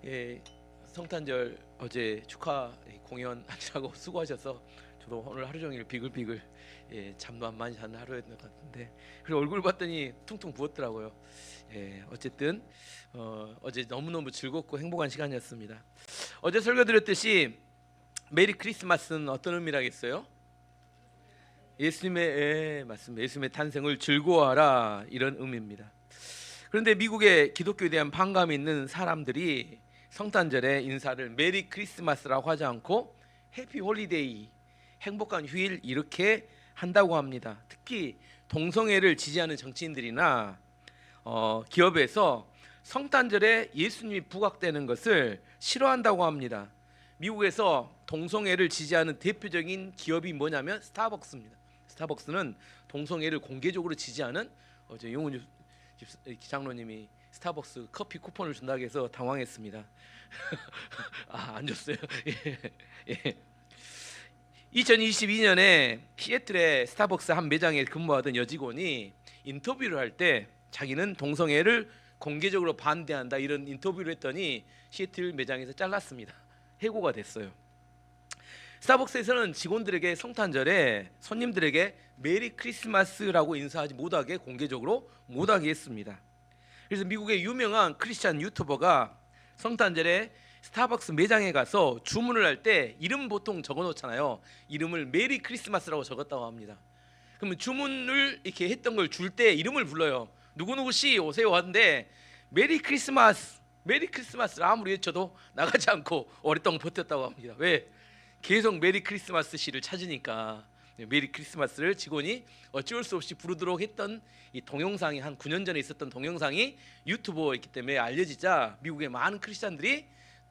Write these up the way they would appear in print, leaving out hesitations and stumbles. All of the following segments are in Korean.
예, 성탄절 어제 축하 공연하느라고 수고하셔서 저도 오늘 하루 종일 비글비글 잠도 안 많이 자는 하루였던 것 같은데, 그리고 얼굴 봤더니 퉁퉁 부었더라고요. 어쨌든 어제 너무너무 즐겁고 행복한 시간이었습니다. 어제 설교드렸듯이 메리 크리스마스는 어떤 의미라겠어요? 예수님의 맞습니다. 예수님의 탄생을 즐거워하라, 이런 의미입니다. 그런데 미국의 기독교에 대한 반감이 있는 사람들이 성탄절에 인사를 메리 크리스마스라고 하지 않고 해피 홀리데이, 행복한 휴일, 이렇게 한다고 합니다. 특히 동성애를 지지하는 정치인들이나 기업에서 성탄절에 예수님이 부각되는 것을 싫어한다고 합니다. 미국에서 동성애를 지지하는 대표적인 기업이 뭐냐면 스타벅스입니다. 스타벅스는 동성애를 공개적으로 지지하는, 어제 용훈 장로님이 스타벅스 커피 쿠폰을 준다고 해서 당황했습니다. 안 줬어요. 2022년에 시애틀의 스타벅스 한 매장에 근무하던 여직원이 인터뷰를 할 때 자기는 동성애를 공개적으로 반대한다, 이런 인터뷰를 했더니 시애틀 매장에서 잘랐습니다. 해고가 됐어요. 스타벅스에서는 직원들에게 성탄절에 손님들에게 메리 크리스마스라고 인사하지 못하게, 공개적으로 못하게 했습니다. 그래서 미국의 유명한 크리스찬 유튜버가 성탄절에 스타벅스 매장에 가서 주문을 할 때 이름 보통 적어 놓잖아요. 이름을 메리 크리스마스라고 적었다고 합니다. 그러면 주문을 이렇게 했던 걸 줄 때 이름을 불러요. 누구누구 씨 오세요 하는데 메리 크리스마스, 메리 크리스마스를 아무리 외쳐도 나가지 않고 오랫동안 버텼다고 합니다. 왜? 계속 메리 크리스마스 씨를 찾으니까. 메리 크리스마스를 직원이 어쩔 수 없이 부르도록 했던 이 동영상이, 한 9년 전에 있었던 동영상이 유튜버이기 때문에 알려지자 미국의 많은 크리스찬들이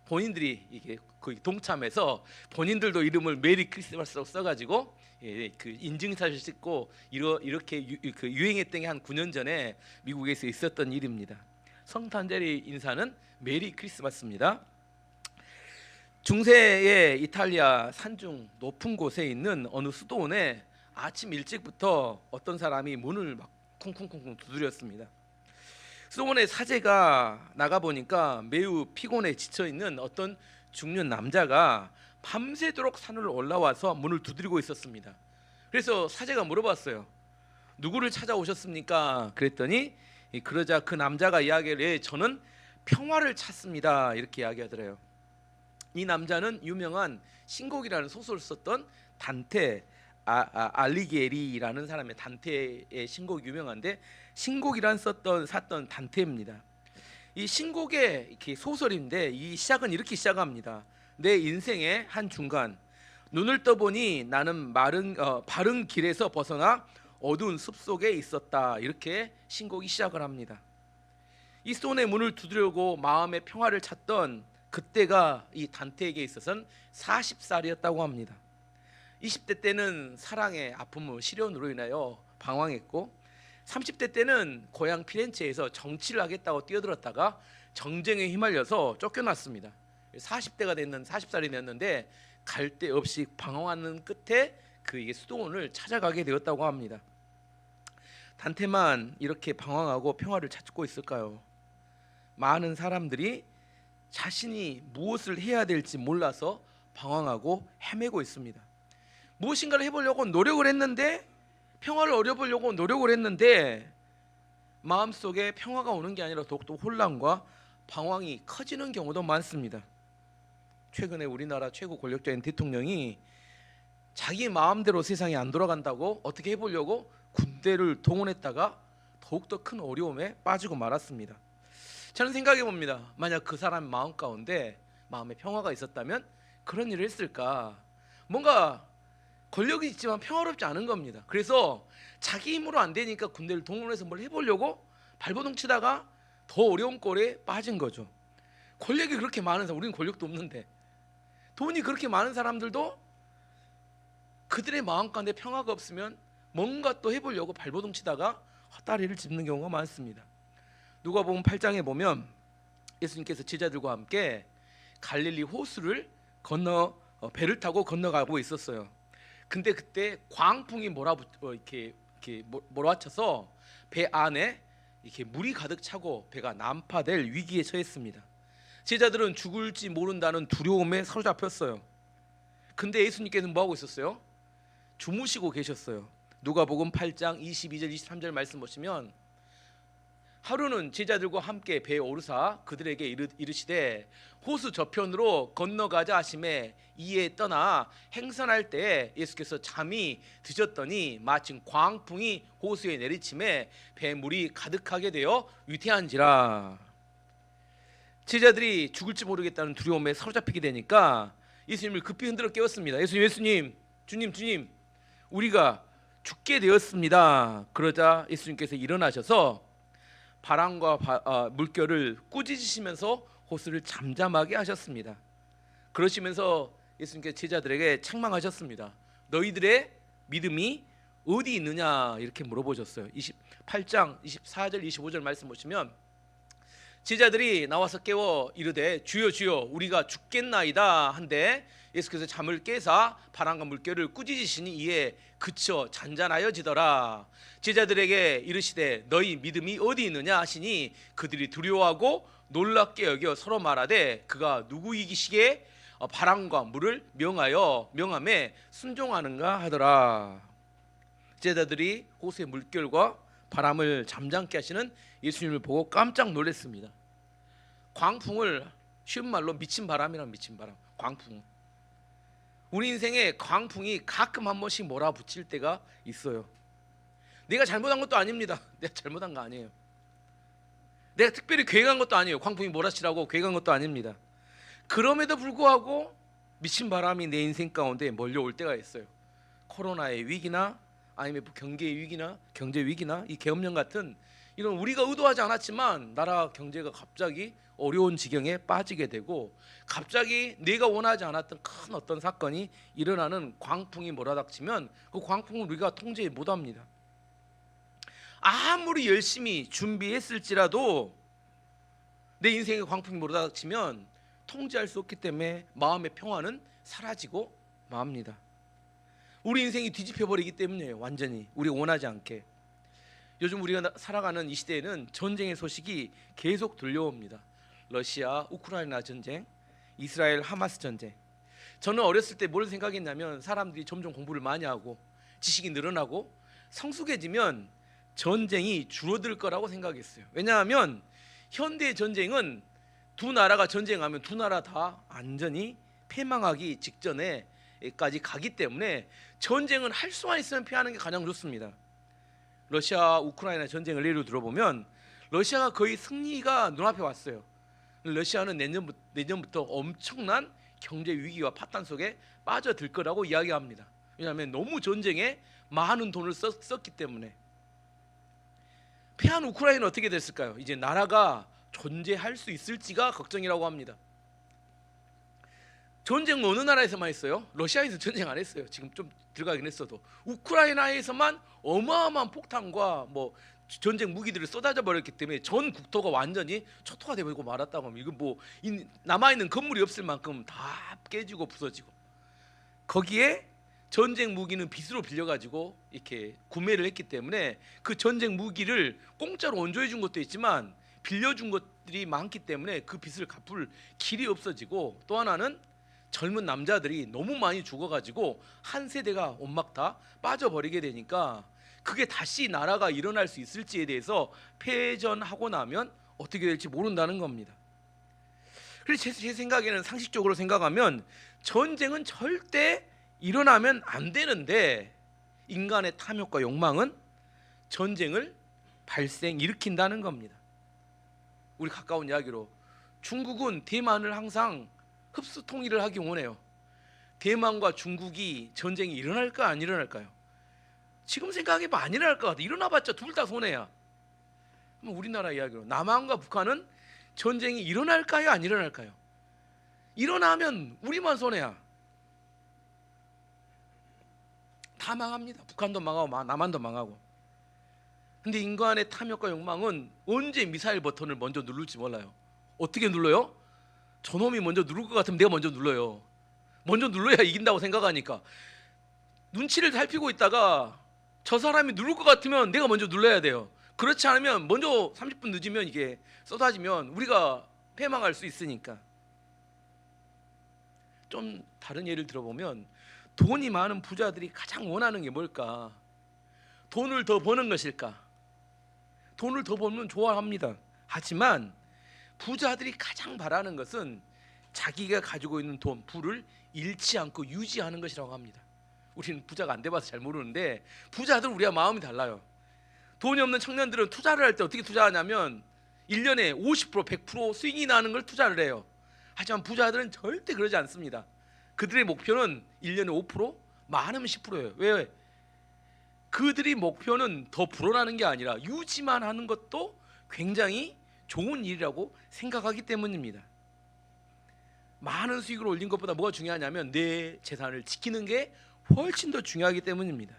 본인들이 이게 거의 동참해서 본인들도 이름을 메리 크리스마스라고 써가지고 그 인증사실 찍고 이렇게 유행했던 게 한 9년 전에 미국에서 있었던 일입니다. 성탄절의 인사는 메리 크리스마스입니다. 중세의 이탈리아 산중 높은 곳에 있는 어느 수도원에 아침 일찍부터 어떤 사람이 문을 막 쿵쿵쿵쿵 두드렸습니다. 수도원에 사제가 나가보니까 매우 피곤해 지쳐있는 어떤 중년 남자가 밤새도록 산을 올라와서 문을 두드리고 있었습니다. 그래서 사제가 물어봤어요. 누구를 찾아오셨습니까? 그랬더니 그러자 그 남자가 이야기를, 저는 평화를 찾습니다, 이렇게 이야기하더래요. 이 남자는 유명한 신곡이라는 소설을 썼던 단테 알리게리라는 사람의, 단테의 신곡이 유명한데 신곡이란 샀던 단테입니다. 이 신곡의 이렇게 소설인데 이 시작은 이렇게 시작합니다. 내 인생의 한 중간, 눈을 떠보니 나는 바른 길에서 벗어나 어두운 숲속에 있었다, 이렇게 신곡이 시작을 합니다. 이 수도원의 문을 두드려고 마음의 평화를 찾던 그때가 이 단테에게 있어서는 40살이었다고 합니다. 20대 때는 사랑의 아픔, 시련으로 인하여 방황했고, 30대 때는 고향 피렌체에서 정치를 하겠다고 뛰어들었다가 정쟁에 휘말려서 쫓겨났습니다. 40대가 됐는 40살이 됐는데 갈 데 없이 방황하는 끝에 그 수도원을 찾아가게 되었다고 합니다. 단테만 이렇게 방황하고 평화를 찾고 있을까요? 많은 사람들이 자신이 무엇을 해야 될지 몰라서 방황하고 헤매고 있습니다. 무엇인가를 해보려고 노력을 했는데, 평화를 얻어보려고 노력을 했는데 마음속에 평화가 오는 게 아니라 더욱더 혼란과 방황이 커지는 경우도 많습니다. 최근에 우리나라 최고 권력자인 대통령이 자기 마음대로 세상이 안 돌아간다고 어떻게 해보려고 군대를 동원했다가 더욱더 큰 어려움에 빠지고 말았습니다. 저는 생각해 봅니다. 만약 그 사람 마음 가운데 마음에 평화가 있었다면 그런 일을 했을까? 뭔가 권력이 있지만 평화롭지 않은 겁니다. 그래서 자기 힘으로 안 되니까 군대를 동원해서 뭘 해보려고 발버둥 치다가 더 어려운 꼴에 빠진 거죠. 권력이 그렇게 많은 사람, 우리는 권력도 없는데, 돈이 그렇게 많은 사람들도 그들의 마음 가운데 평화가 없으면 뭔가 또 해보려고 발버둥 치다가 헛다리를 짚는 경우가 많습니다. 누가복음 8장에 보면 예수님께서 제자들과 함께 갈릴리 호수를 건너 배를 타고 건너가고 있었어요. 근데 그때 광풍이 몰아쳐서 배 안에 이렇게 물이 가득 차고 배가 난파될 위기에 처했습니다. 제자들은 죽을지 모른다는 두려움에 사로잡혔어요. 근데 예수님께서는 뭐 하고 있었어요? 주무시고 계셨어요. 누가복음 8장 22절 23절 말씀 보시면 하루는 제자들과 함께 배에 오르사 그들에게 이르시되 호수 저편으로 건너가자 하심에 이에 떠나 행선할 때 예수께서 잠이 드셨더니 마침 광풍이 호수에 내리침에 배물이 가득하게 되어 위태한지라. 제자들이 죽을지 모르겠다는 두려움에 사로잡히게 되니까 예수님을 급히 흔들어 깨웠습니다. 예수님, 주님, 우리가 죽게 되었습니다. 그러자 예수님께서 일어나셔서 바람과 물결을 꾸짖으시면서 호수를 잠잠하게 하셨습니다. 그러시면서 예수님께서 제자들에게 책망하셨습니다. 너희들의 믿음이 어디 있느냐 이렇게 물어보셨어요. 28장 24절 25절 말씀 보시면 제자들이 나와서 깨워 이르되 주여 우리가 죽겠나이다 한데 예수께서 잠을 깨사 바람과 물결을 꾸짖으시니 이에 그쳐 잔잔하여지더라. 제자들에게 이르시되 너희 믿음이 어디 있느냐 하시니 그들이 두려워하고 놀랍게 여겨 서로 말하되 그가 누구이기시기에 바람과 물을 명함에 순종하는가 하더라. 제자들이 호수의 물결과 바람을 잠잠케 하시는 예수님을 보고 깜짝 놀랐습니다. 광풍을 쉬운 말로 미친 바람이란 미친 바람, 광풍. 우리 인생에 광풍이 가끔 한 번씩 몰아붙일 때가 있어요. 내가 잘못한 것도 아닙니다. 내가 잘못한 거 아니에요. 내가 특별히 계획한 것도 아니에요. 광풍이 몰아치라고 계획한 것도 아닙니다. 그럼에도 불구하고 미친 바람이 내 인생 가운데 몰려올 때가 있어요. 코로나의 위기나 아니면 경제의 위기나 이 계엄령 같은 이런 우리가 의도하지 않았지만 나라 경제가 갑자기 어려운 지경에 빠지게 되고 갑자기 내가 원하지 않았던 큰 어떤 사건이 일어나는 광풍이 몰아닥치면 그 광풍을 우리가 통제 못합니다. 아무리 열심히 준비했을지라도 내 인생에 광풍이 몰아닥치면 통제할 수 없기 때문에 마음의 평화는 사라지고 맙니다. 우리 인생이 뒤집혀 버리기 때문이에요. 완전히 우리가 원하지 않게. 요즘 우리가 살아가는 이 시대에는 전쟁의 소식이 계속 들려옵니다. 러시아 우크라이나 전쟁, 이스라엘 하마스 전쟁. 저는 어렸을 때 뭘 생각했냐면 사람들이 점점 공부를 많이 하고 지식이 늘어나고 성숙해지면 전쟁이 줄어들 거라고 생각했어요. 왜냐하면 현대 전쟁은 두 나라가 전쟁하면 두 나라 다 완전히 패망하기 직전에까지 가기 때문에 전쟁은 할 수만 있으면 피하는 게 가장 좋습니다. 러시아 우크라이나 전쟁을 예로 들어보면 러시아가 거의 승리가 눈앞에 왔어요. 러시아는 내년부터 엄청난 경제 위기와 파탄 속에 빠져들 거라고 이야기합니다. 왜냐하면 너무 전쟁에 많은 돈을 썼기 때문에. 패한 우크라이나는 어떻게 됐을까요? 이제 나라가 존재할 수 있을지가 걱정이라고 합니다. 전쟁 어느 나라에서만 했어요? 러시아에서 전쟁 안 했어요. 지금 좀 들어가긴 했어도 우크라이나에서만 어마어마한 폭탄과 전쟁 무기들을 쏟아져 버렸기 때문에 전 국토가 완전히 초토화 되고 말았다고 하면 이거 남아있는 건물이 없을 만큼 다 깨지고 부서지고 거기에 전쟁 무기는 빚으로 빌려가지고 이렇게 구매를 했기 때문에 그 전쟁 무기를 공짜로 원조해 준 것도 있지만 빌려준 것들이 많기 때문에 그 빚을 갚을 길이 없어지고 또 하나는 젊은 남자들이 너무 많이 죽어가지고 한 세대가 온막 다 빠져버리게 되니까 그게 다시 나라가 일어날 수 있을지에 대해서 패전하고 나면 어떻게 될지 모른다는 겁니다. 그래서 제 생각에는 상식적으로 생각하면 전쟁은 절대 일어나면 안 되는데 인간의 탐욕과 욕망은 전쟁을 일으킨다는 겁니다. 우리 가까운 이야기로 중국은 대만을 항상 흡수 통일을 하기 원해요. 대만과 중국이 전쟁이 일어날까 안 일어날까요? 지금 생각해보면 안 일어날 것 같아. 일어나봤자 둘 다 손해야. 우리나라 이야기로 남한과 북한은 전쟁이 일어날까요 안 일어날까요? 일어나면 우리만 손해야. 다 망합니다. 북한도 망하고 남한도 망하고. 근데 인간의 탐욕과 욕망은 언제 미사일 버튼을 먼저 누를지 몰라요. 어떻게 눌러요? 저놈이 먼저 누를 것 같으면 내가 먼저 눌러요. 먼저 눌러야 이긴다고 생각하니까 눈치를 살피고 있다가 저 사람이 누를 것 같으면 내가 먼저 눌러야 돼요. 그렇지 않으면 먼저 30분 늦으면 이게 쏟아지면 우리가 패망할 수 있으니까. 좀 다른 예를 들어보면 돈이 많은 부자들이 가장 원하는 게 뭘까? 돈을 더 버는 것일까? 돈을 더 벌면 좋아합니다. 하지만 부자들이 가장 바라는 것은 자기가 가지고 있는 돈, 부를 잃지 않고 유지하는 것이라고 합니다. 우리는 부자가 안 돼봐서 잘 모르는데 부자들은 우리와 마음이 달라요. 돈이 없는 청년들은 투자를 할 때 어떻게 투자하냐면 1년에 50%, 100% 수익이 나는 걸 투자를 해요. 하지만 부자들은 절대 그러지 않습니다. 그들의 목표는 1년에 5%, 많으면 10%예요. 왜? 그들의 목표는 더 불어나는 게 아니라 유지만 하는 것도 굉장히 좋은 일이라고 생각하기 때문입니다. 많은 수익을 올린 것보다 뭐가 중요하냐면 내 재산을 지키는 게 훨씬 더 중요하기 때문입니다.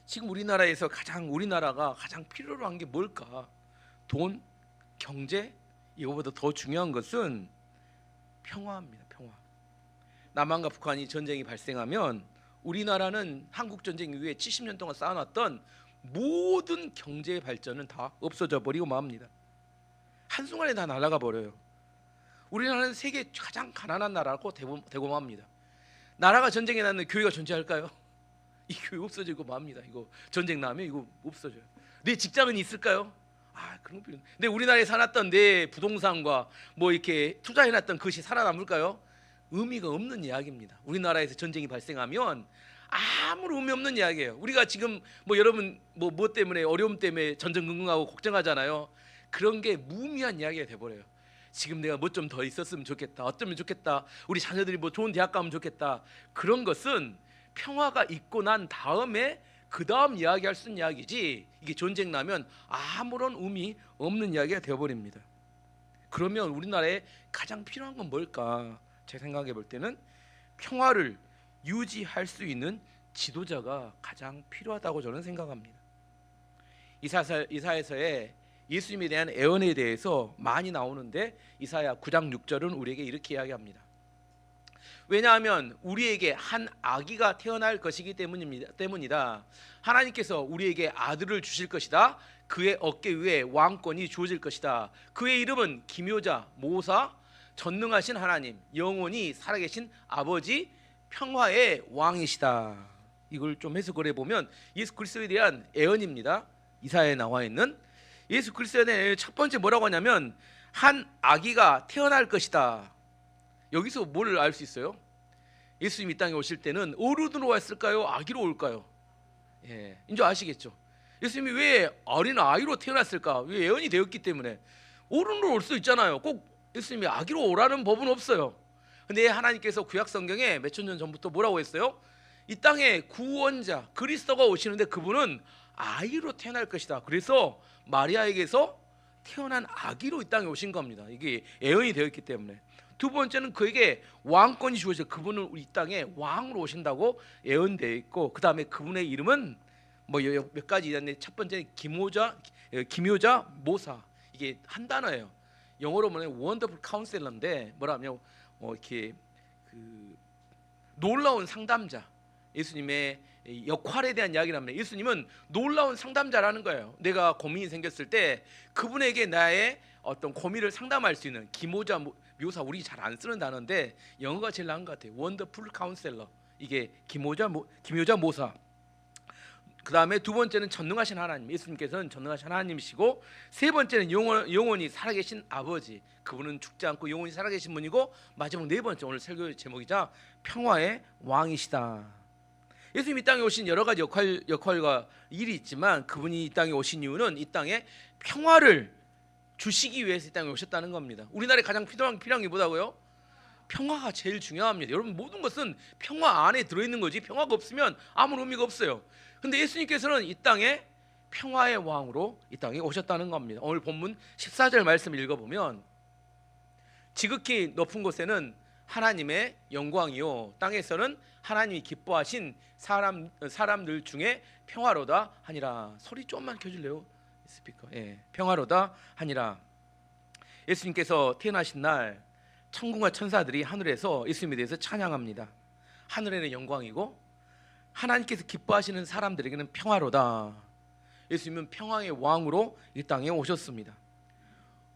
지금 우리나라가 가장 필요로 한 게 뭘까? 돈, 경제, 이거보다 더 중요한 것은 평화입니다. 평화. 남한과 북한이 전쟁이 발생하면 우리나라는 한국 전쟁 이후에 70년 동안 쌓아놨던 모든 경제의 발전은 다 없어져 버리고 맙니다. 한순간에 다 날아가 버려요. 우리나라는 세계 가장 가난한 나라라고 되고 맙니다. 나라가 전쟁에 났는데 교회가 존재할까요? 이 교회 없어지고 맙니다. 이거 전쟁 나면 이거 없어져요. 내 직장은 있을까요? 그런 거 필요. 근데 우리나라에 사놨던 내 부동산과 뭐 이렇게 투자해놨던 그것이 살아남을까요? 의미가 없는 이야기입니다. 우리나라에서 전쟁이 발생하면 아무런 의미 없는 이야기예요. 우리가 지금 여러분 뭐 때문에 어려움 때문에 전전긍긍하고 걱정하잖아요. 그런 게 무의미한 이야기가 돼버려요. 지금 내가 뭐 좀 더 있었으면 좋겠다, 어쩌면 좋겠다, 우리 자녀들이 뭐 좋은 대학 가면 좋겠다, 그런 것은 평화가 있고 난 다음에 그 다음 이야기할 수 있는 이야기지, 이게 전쟁 나면 아무런 의미 없는 이야기가 되어버립니다. 그러면 우리나라에 가장 필요한 건 뭘까? 제 생각해 볼 때는 평화를 유지할 수 있는 지도자가 가장 필요하다고 저는 생각합니다. 이사야서에 예수님에 대한 애언에 대해서 많이 나오는데 이사야 9장 6절은 우리에게 이렇게 이야기합니다. 왜냐하면 우리에게 한 아기가 태어날 것이기 때문이다. 하나님께서 우리에게 아들을 주실 것이다. 그의 어깨 위에 왕권이 주어질 것이다. 그의 이름은 기묘자, 모사, 전능하신 하나님, 영원히 살아계신 아버지, 평화의 왕이시다. 이걸 좀 해석을 해보면 예수 그리스도에 대한 애언입니다. 이사야에 나와 있는 예수 그리스도에 대한 첫 번째 뭐라고 하냐면 한 아기가 태어날 것이다. 여기서 뭘 알 수 있어요? 예수님 이 땅에 오실 때는 어른으로 왔을까요? 아기로 올까요? 이제 아시겠죠? 예수님이 왜 어린 아이로 태어났을까? 왜 예언이 되었기 때문에. 어른으로 올 수 있잖아요. 꼭 예수님이 아기로 오라는 법은 없어요. 근데 하나님께서 구약 성경에 몇천 년 전부터 뭐라고 했어요? 이 땅에 구원자 그리스도가 오시는데 그분은 아이로 태어날 것이다. 그래서 마리아에게서 태어난 아기로 이 땅에 오신 겁니다. 이게 예언이 되어 있기 때문에. 두 번째는 그에게 왕권이 주어져, 그분은 우리 땅에 왕으로 오신다고 예언되어 있고, 그 다음에 그분의 이름은 몇 가지 있는데 첫 번째는 기묘자 모사. 이게 한 단어예요. 영어로 보면 원더풀 카운셀러인데 뭐라면 이렇게 놀라운 상담자. 예수님의 역할에 대한 이야기를 합니다. 예수님은 놀라운 상담자라는 거예요. 내가 고민이 생겼을 때 그분에게 나의 어떤 고민을 상담할 수 있는 기묘자 묘사, 우리 잘 안 쓰는 단어인데 영어가 제일 나은 것 같아요. 원더풀 카운셀러. 이게 기묘자 모사. 그 다음에 두 번째는 전능하신 하나님. 예수님께서는 전능하신 하나님이시고, 세 번째는 영원히 살아계신 아버지. 그분은 죽지 않고 영원히 살아계신 분이고, 마지막 네 번째 오늘 설교의 제목이자 평화의 왕이시다. 예수님이 이 땅에 오신 여러 가지 역할과 일이 있지만 그분이 이 땅에 오신 이유는 이 땅에 평화를 주시기 위해서 이 땅에 오셨다는 겁니다. 우리나라에 가장 필요한 게 뭐다고요? 평화가 제일 중요합니다. 여러분, 모든 것은 평화 안에 들어있는 거지 평화가 없으면 아무런 의미가 없어요. 근데 예수님께서는 이 땅에 평화의 왕으로 이 땅에 오셨다는 겁니다. 오늘 본문 14절 말씀 읽어보면 지극히 높은 곳에는 하나님의 영광이요 땅에서는 하나님이 기뻐하신 사람들 중에 평화로다 하니라. 소리 좀만 켜줄래요? 스피커. 평화로다 하니라. 예수님께서 태어나신 날 천군과 천사들이 하늘에서 예수님에 대해서 찬양합니다. 하늘에는 영광이고 하나님께서 기뻐하시는 사람들에게는 평화로다. 예수님은 평화의 왕으로 이 땅에 오셨습니다.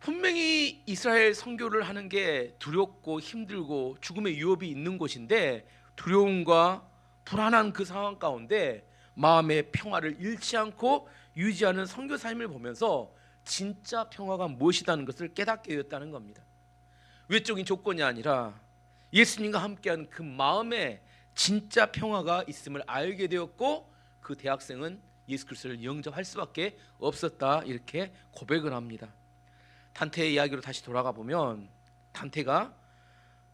분명히 이스라엘 선교를 하는 게 두렵고 힘들고 죽음의 위협이 있는 곳인데 두려움과 불안한 그 상황 가운데 마음의 평화를 잃지 않고 유지하는 선교 삶을 보면서 진짜 평화가 무엇이라는 것을 깨닫게 되었다는 겁니다. 외적인 조건이 아니라 예수님과 함께한 그 마음에 진짜 평화가 있음을 알게 되었고, 그 대학생은 예수 그리스도를 영접할 수밖에 없었다, 이렇게 고백을 합니다. 단테의 이야기로 다시 돌아가 보면 단테가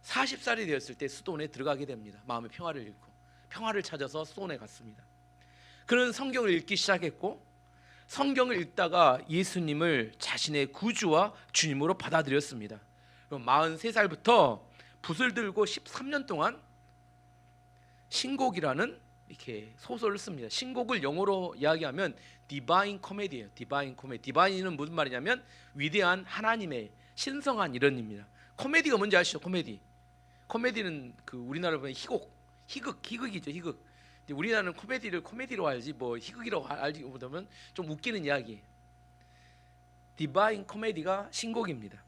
40살이 되었을 때 수도원에 들어가게 됩니다. 마음의 평화를 잃고 평화를 찾아서 수도원에 갔습니다. 그는 성경을 읽기 시작했고, 성경을 읽다가 예수님을 자신의 구주와 주님으로 받아들였습니다. 43살부터 붓을 들고 13년 동안 신곡이라는 이렇게 소설을 씁니다. 신곡을 영어로 이야기하면 디바인 코미디예요. 디바인 코미디. 디바인은 무슨 말이냐면 위대한 하나님의 신성한 이런입니다. 코미디가 뭔지 아시죠? 코미디. 코미디는 그 우리나라로 보면 희극이죠. 희극. 우리나라는 코미디를 코미디로 알지 뭐 희극이라고 알기보다는 좀 웃기는 이야기. 디바인 코미디가 신곡입니다.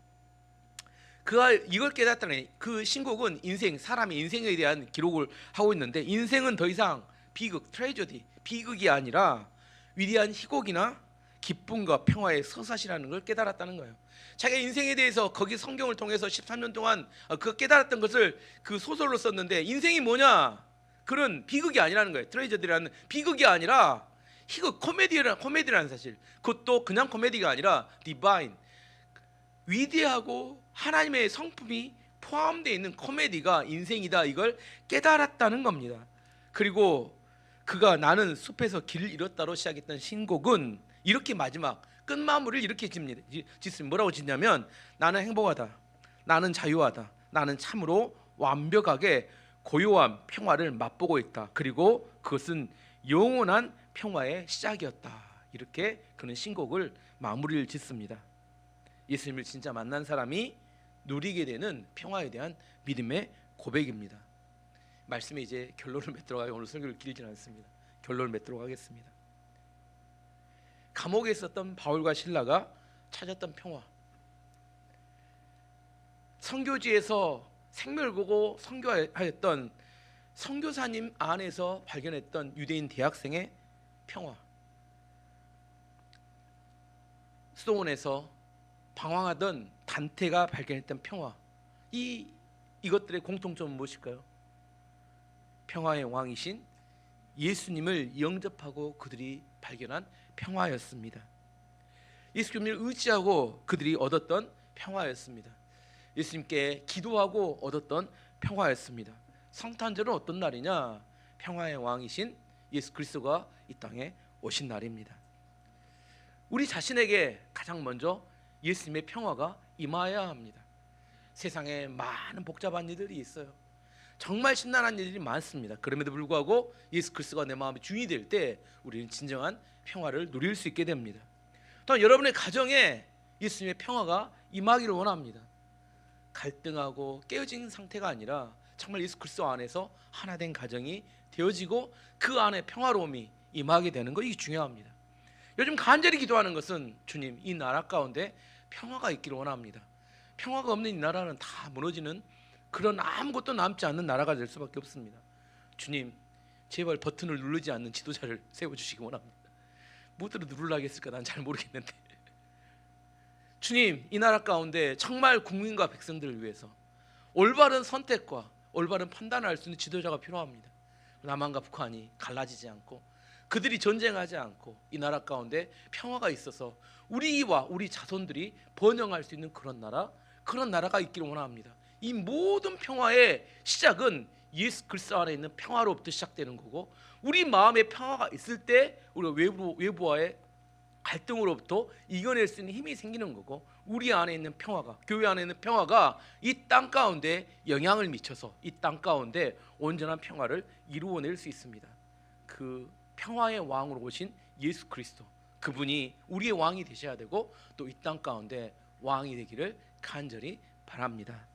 그가 이걸 깨닫다니, 그 신곡은 사람의 인생에 대한 기록을 하고 있는데, 인생은 더 이상 비극, 트레저디, 비극이 아니라 위대한 희곡이나 기쁨과 평화의 서사시라는 걸 깨달았다는 거예요. 자기 인생에 대해서 거기 성경을 통해서 13년 동안 그 깨달았던 것을 그 소설로 썼는데, 인생이 뭐냐? 그런 비극이 아니라는 거예요. 트레저디라는 비극이 아니라 희극, 코미디라는 사실. 그것도 그냥 코미디가 아니라 디바인, 위대하고 하나님의 성품이 포함되어 있는 코미디가 인생이다, 이걸 깨달았다는 겁니다. 그리고 그가 나는 숲에서 길을 잃었다로 시작했던 신곡은 이렇게 마지막 끝마무리를 이렇게 짓습니다. 뭐라고 짓냐면, 나는 행복하다, 나는 자유하다, 나는 참으로 완벽하게 고요한 평화를 맛보고 있다, 그리고 그것은 영원한 평화의 시작이었다, 이렇게 그는 신곡을 마무리를 짓습니다. 예수님을 진짜 만난 사람이 누리게 되는 평화에 대한 믿음의 고백입니다. 말씀에 이제 결론을 맺도록 하고, 오늘 설교를 길지는 않습니다. 결론을 맺도록 하겠습니다. 감옥에 있었던 바울과 실라가 찾았던 평화, 선교지에서 생명을 보고 선교하였던 선교사님 안에서 발견했던 유대인 대학생의 평화, 수도원에서 방황하던 단테가 발견했던 평화, 이것들의 공통점은 무엇일까요? 평화의 왕이신 예수님을 영접하고 그들이 발견한 평화였습니다. 예수님을 의지하고 그들이 얻었던 평화였습니다. 예수님께 기도하고 얻었던 평화였습니다. 성탄절은 어떤 날이냐? 평화의 왕이신 예수 그리스도가 이 땅에 오신 날입니다. 우리 자신에게 가장 먼저 예수님의 평화가 임하여야 합니다. 세상에 많은 복잡한 일들이 있어요. 정말 심란한 일들이 많습니다. 그럼에도 불구하고 예수 그리스도가 내 마음의 주인이 될 때 우리는 진정한 평화를 누릴 수 있게 됩니다. 또한 여러분의 가정에 예수님의 평화가 임하기를 원합니다. 갈등하고 깨어진 상태가 아니라 정말 예수 그리스도 안에서 하나 된 가정이 되어지고 그 안에 평화로움이 임하게 되는 거, 이게 중요합니다. 요즘 간절히 기도하는 것은, 주님, 이 나라 가운데 평화가 있기를 원합니다. 평화가 없는 이 나라는 다 무너지는 그런 아무것도 남지 않는 나라가 될 수밖에 없습니다. 주님, 제발 버튼을 누르지 않는 지도자를 세워주시기 원합니다. 무엇으로 누르려고 했을까 난 잘 모르겠는데, 주님, 이 나라 가운데 정말 국민과 백성들을 위해서 올바른 선택과 올바른 판단을 할 수 있는 지도자가 필요합니다. 남한과 북한이 갈라지지 않고 그들이 전쟁하지 않고 이 나라 가운데 평화가 있어서 우리와 우리 자손들이 번영할 수 있는 그런 나라가 있기를 원합니다. 이 모든 평화의 시작은 예수 그리스도 안에 있는 평화로부터 시작되는 거고, 우리 마음에 평화가 있을 때 우리가 외부와의 갈등으로부터 이겨낼 수 있는 힘이 생기는 거고, 우리 안에 있는 평화가, 교회 안에 있는 평화가 이 땅 가운데 영향을 미쳐서 이 땅 가운데 온전한 평화를 이루어낼 수 있습니다. 그 평화의 왕으로 오신 예수 그리스도, 그분이 우리의 왕이 되셔야 되고 또 이 땅 가운데 왕이 되기를 간절히 바랍니다.